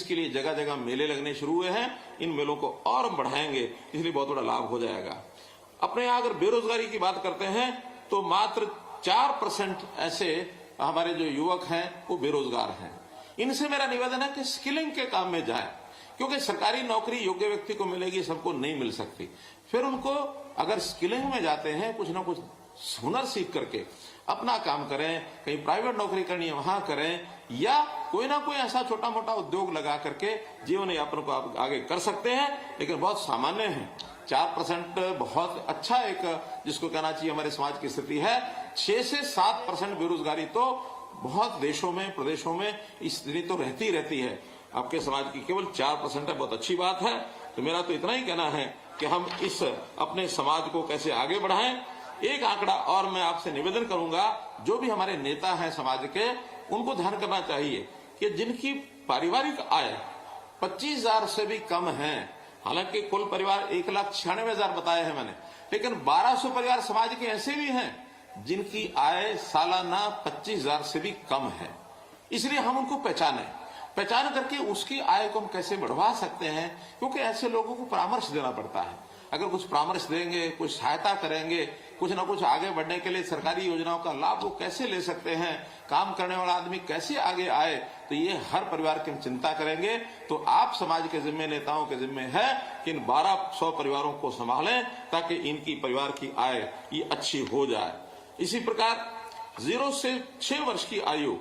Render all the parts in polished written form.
इसके लिए जगह जगह मेले लगने शुरू हुए हैं। इन मेलों को और हम बढ़ाएंगे, इसलिए बहुत बड़ा लाभ हो जाएगा। अपने यहाँ अगर बेरोजगारी की बात करते हैं तो मात्र 4% ऐसे हमारे जो युवक हैं वो बेरोजगार हैं। इनसे मेरा निवेदन है कि स्किलिंग के काम में जाए, क्योंकि सरकारी नौकरी योग्य व्यक्ति को मिलेगी, सबको नहीं मिल सकती। फिर उनको अगर स्किलिंग में जाते हैं, कुछ ना कुछ हुनर सीख करके अपना काम करें, कहीं प्राइवेट नौकरी करनी है वहां करें, या कोई ना कोई ऐसा छोटा मोटा उद्योग लगा करके जीवन यापन को आप आगे कर सकते हैं। लेकिन बहुत सामान्य है, 4% बहुत अच्छा एक जिसको कहना चाहिए हमारे समाज की स्थिति है। 6 से 7% बेरोजगारी तो बहुत देशों में, प्रदेशों में स्थिति तो रहती है। आपके समाज की केवल 4% है, बहुत अच्छी बात है। तो मेरा तो इतना ही कहना है कि हम इस अपने समाज को कैसे आगे बढ़ाएं। एक आंकड़ा और मैं आपसे निवेदन करूंगा, जो भी हमारे नेता हैं समाज के, उनको ध्यान करना चाहिए कि जिनकी पारिवारिक आय 25,000 से भी कम है, हालांकि कुल परिवार 1,96,000 बताए हैं मैंने, लेकिन 1,200 परिवार समाज के ऐसे भी हैं जिनकी आय सालाना 25,000 से भी कम है। इसलिए हम उनको पहचान करके उसकी आय को हम कैसे बढ़वा सकते हैं, क्योंकि ऐसे लोगों को परामर्श देना पड़ता है। अगर कुछ परामर्श देंगे, कुछ सहायता करेंगे, कुछ ना कुछ आगे बढ़ने के लिए सरकारी योजनाओं का लाभ वो कैसे ले सकते हैं, काम करने वाला आदमी कैसे आगे आए, तो ये हर परिवार की हम चिंता करेंगे। तो आप समाज के जिम्मे, नेताओं के जिम्मे है कि इन 1,200 परिवारों को संभालें ताकि इनकी परिवार की आय ये अच्छी हो जाए। इसी प्रकार 0 से 6 वर्ष की आयु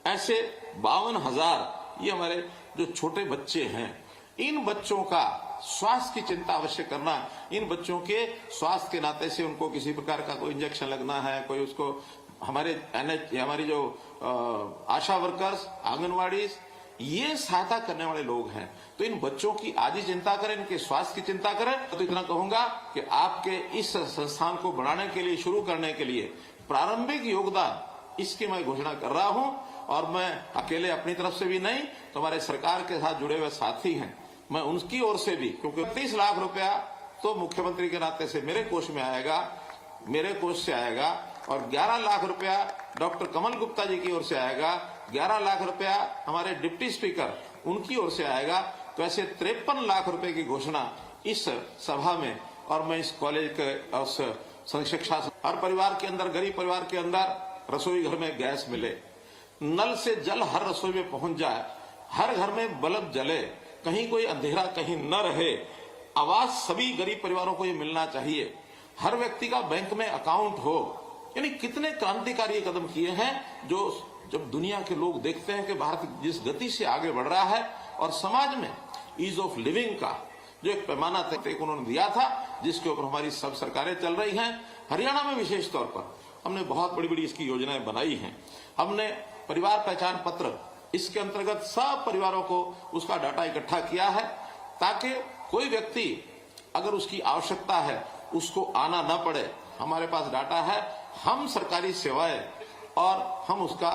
ऐसे 52,000 ये हमारे जो छोटे बच्चे हैं, इन बच्चों का स्वास्थ्य की चिंता अवश्य करना। इन बच्चों के स्वास्थ्य के नाते से उनको किसी प्रकार का कोई इंजेक्शन लगना है, कोई उसको हमारे हमारी जो आशा वर्कर्स, आंगनवाड़ी, ये सहायता करने वाले लोग हैं। तो इन बच्चों की आज ही चिंता करें, इनके स्वास्थ्य की चिंता करें। तो इतना कहूंगा कि आपके इस संस्थान को बढ़ाने के लिए, शुरू करने के लिए प्रारंभिक योगदान इसकी मैं घोषणा कर रहा हूं। और मैं अकेले अपनी तरफ से भी नहीं, तो हमारे सरकार के साथ जुड़े हुए साथी हैं, मैं उनकी ओर से भी, क्योंकि 30 लाख रुपया तो मुख्यमंत्री के नाते से मेरे कोष में आएगा, मेरे कोष से आएगा, और 11 लाख रुपया डॉक्टर कमल गुप्ता जी की ओर से आएगा, 11 लाख रुपया हमारे डिप्टी स्पीकर उनकी ओर से आएगा। तो ऐसे 53 लाख रुपए की घोषणा इस सभा में, और मैं इस कॉलेज के शिक्षा, हर परिवार के अंदर, गरीब परिवार के अंदर रसोई घर में गैस मिले, नल से जल हर रसोई में पहुंच जाए, हर घर में बल्ब जले, कहीं कोई अंधेरा कहीं न रहे, आवास सभी गरीब परिवारों को ये मिलना चाहिए, हर व्यक्ति का बैंक में अकाउंट हो। यानी कितने क्रांतिकारी कदम किए हैं, जो जब दुनिया के लोग देखते हैं कि भारत जिस गति से आगे बढ़ रहा है, और समाज में ईज ऑफ लिविंग का जो एक पैमाना तय उन्होंने दिया था, जिसके ऊपर हमारी सब सरकारें चल रही हैं। हरियाणा में विशेष तौर पर हमने बहुत बड़ी बड़ी इसकी योजनाएं बनाई हैं। हमने परिवार पहचान पत्र, इसके अंतर्गत सब परिवारों को उसका डाटा इकट्ठा किया है, ताकि कोई व्यक्ति अगर उसकी आवश्यकता है उसको आना न पड़े। हमारे पास डाटा है, हम सरकारी सेवाएं और हम उसका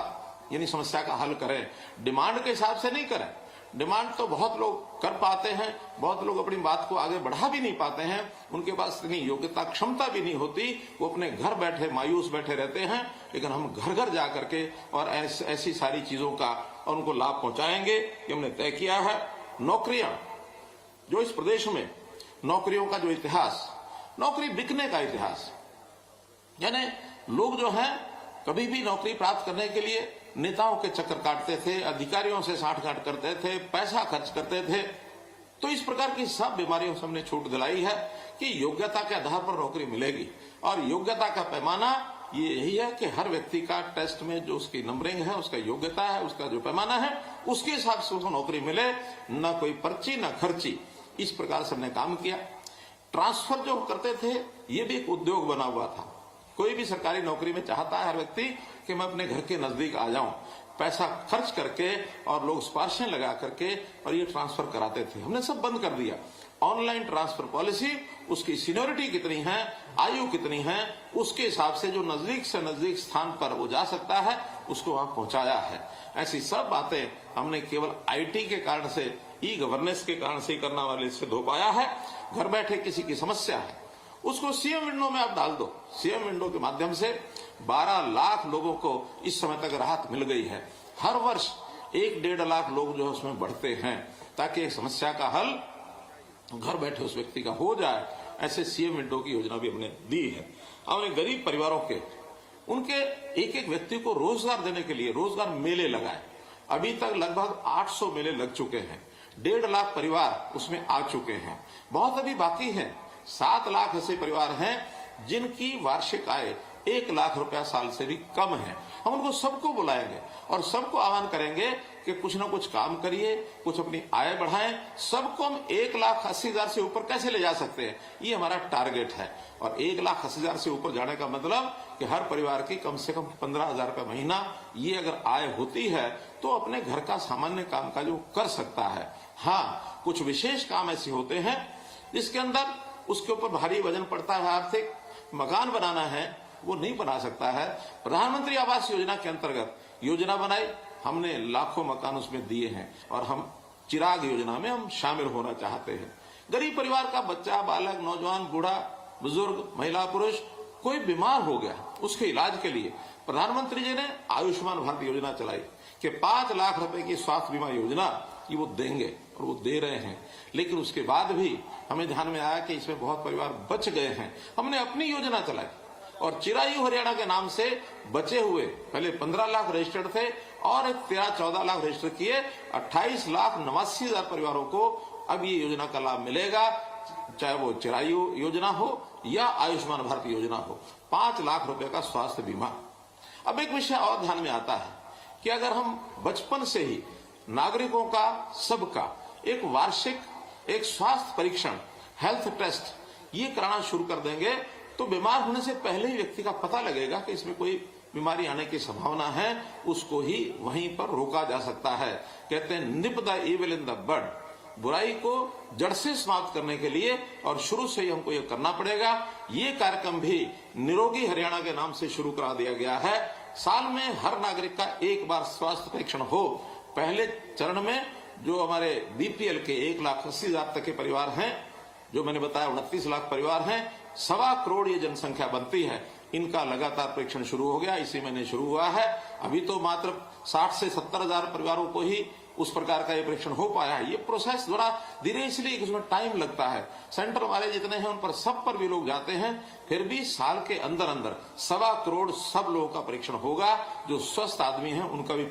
यानी समस्या का हल करें, डिमांड के हिसाब से नहीं करें। डिमांड तो बहुत लोग कर पाते हैं, बहुत लोग अपनी बात को आगे बढ़ा भी नहीं पाते हैं, उनके पास इतनी योग्यता, क्षमता भी नहीं होती, वो अपने घर बैठे मायूस बैठे रहते हैं। लेकिन हम घर घर जा करके और ऐसी सारी चीजों का और उनको लाभ पहुंचाएंगे, ये हमने तय किया है। नौकरियां, जो इस प्रदेश में नौकरियों का जो इतिहास, नौकरी बिकने का इतिहास, यानी लोग जो हैं कभी भी नौकरी प्राप्त करने के लिए नेताओं के चक्कर काटते थे, अधिकारियों से साठ-गांठ करते थे, पैसा खर्च करते थे। तो इस प्रकार की सब बीमारियों से हमने छूट दिलाई है कि योग्यता के आधार पर नौकरी मिलेगी। और योग्यता का पैमाना ये यही है कि हर व्यक्ति का टेस्ट में जो उसकी नंबरिंग है, उसका योग्यता है, उसका जो पैमाना है, उसके हिसाब से उसको नौकरी मिले, न कोई पर्ची न खर्ची। इस प्रकार से हमने काम किया। ट्रांसफर जो करते थे, ये भी एक उद्योग बना हुआ था। कोई भी सरकारी नौकरी में चाहता है हर व्यक्ति कि मैं अपने घर के नजदीक आ जाऊं, पैसा खर्च करके और लोग स्पार्शें लगा करके और ये ट्रांसफर कराते थे। हमने सब बंद कर दिया। ऑनलाइन ट्रांसफर पॉलिसी, उसकी सीनियोरिटी कितनी है, आयु कितनी है, उसके हिसाब से जो नजदीक से नजदीक स्थान पर वो जा सकता है, उसको वहां पहुंचाया है। ऐसी सब बातें हमने केवल आईटी के कारण से, ई गवर्नेंस के कारण से करना वाले सिद्ध हो पाया है। घर बैठे किसी की समस्या है, उसको सीएम विंडो में आप डाल दो। सीएम विंडो के माध्यम से 12 लाख लोगों को इस समय तक राहत मिल गई है। हर वर्ष 1-1.5 लाख लोग जो है उसमें बढ़ते हैं, ताकि एक समस्या का हल घर बैठे उस व्यक्ति का हो जाए। ऐसे सीएम विंडो की योजना भी हमने दी है। हमने गरीब परिवारों के उनके एक एक व्यक्ति को रोजगार देने के लिए रोजगार मेले लगाए। अभी तक लगभग 800 मेले लग चुके हैं। 1.5 लाख परिवार उसमें आ चुके हैं। बहुत अभी बाकी है। 7 लाख ऐसे परिवार हैं जिनकी वार्षिक आय 1 लाख रुपया साल से भी कम है। हम उनको सबको बुलाएंगे और सबको आह्वान करेंगे कि कुछ ना कुछ काम करिए, कुछ अपनी आय बढ़ाएं। सबको हम 1,80,000 से ऊपर कैसे ले जा सकते हैं, ये हमारा टारगेट है। और 1,80,000 से ऊपर जाने का मतलब कि हर परिवार की कम से कम 15,000 रुपये महीना ये अगर आय होती है तो अपने घर का सामान्य काम काज वो कर सकता है। हाँ, कुछ विशेष काम ऐसे होते हैं जिसके अंदर उसके ऊपर भारी वजन पड़ता है। आर्थिक मकान बनाना है, वो नहीं बना सकता है। प्रधानमंत्री आवास योजना के अंतर्गत योजना बनाई, हमने लाखों मकान उसमें दिए हैं और हम चिराग योजना में हम शामिल होना चाहते हैं। गरीब परिवार का बच्चा, बालक, नौजवान, बूढ़ा, बुजुर्ग, महिला, पुरुष कोई बीमार हो गया, उसके इलाज के लिए प्रधानमंत्री जी ने आयुष्मान भारत योजना चलाई कि 5 लाख रुपए की स्वास्थ्य बीमा योजना ये वो देंगे और वो दे रहे हैं। लेकिन उसके बाद भी हमें ध्यान में आया कि इसमें बहुत परिवार बच गए हैं। हमने अपनी योजना चलाई और चिरायु हरियाणा के नाम से बचे हुए पहले 15 लाख रजिस्टर्ड थे और 13-14 लाख रजिस्टर किए 28,89,000 परिवारों को अब ये योजना का लाभ मिलेगा, चाहे वो चिरायु योजना हो या आयुष्मान भारत योजना हो। 5 लाख रुपए का स्वास्थ्य बीमा। अब एक विषय और ध्यान में आता है कि अगर हम बचपन से ही नागरिकों का, सबका एक वार्षिक एक स्वास्थ्य परीक्षण, हेल्थ टेस्ट ये कराना शुरू कर देंगे तो बीमार होने से पहले ही व्यक्ति का पता लगेगा कि इसमें कोई बीमारी आने की संभावना है, उसको ही वहीं पर रोका जा सकता है। कहते हैं nip the evil in the bud, बुराई को जड़ से समाप्त करने के लिए और शुरू से ही हमको ये करना पड़ेगा। ये कार्यक्रम भी निरोगी हरियाणा के नाम से शुरू करा दिया गया है। साल में हर नागरिक का एक बार स्वास्थ्य परीक्षण हो। पहले चरण में जो हमारे बीपीएल के 1,80,000 तक के परिवार हैं, जो मैंने बताया 29 लाख परिवार हैं, 1.25 करोड़ ये जनसंख्या बनती है, इनका लगातार परीक्षण शुरू हो गया। इसी महीने शुरू हुआ है। अभी तो मात्र 60 से 70 हजार परिवारों को ही उस प्रकार का ये परीक्षण हो पाया है। ये प्रोसेस थोड़ा धीरे, इसलिए उसमें टाइम लगता है। सेंटर वाले जितने हैं उन पर सब पर भी लोग जाते हैं, फिर भी साल के अंदर अंदर 1.25 करोड़ सब लोगों का परीक्षण होगा। जो स्वस्थ आदमी है उनका भी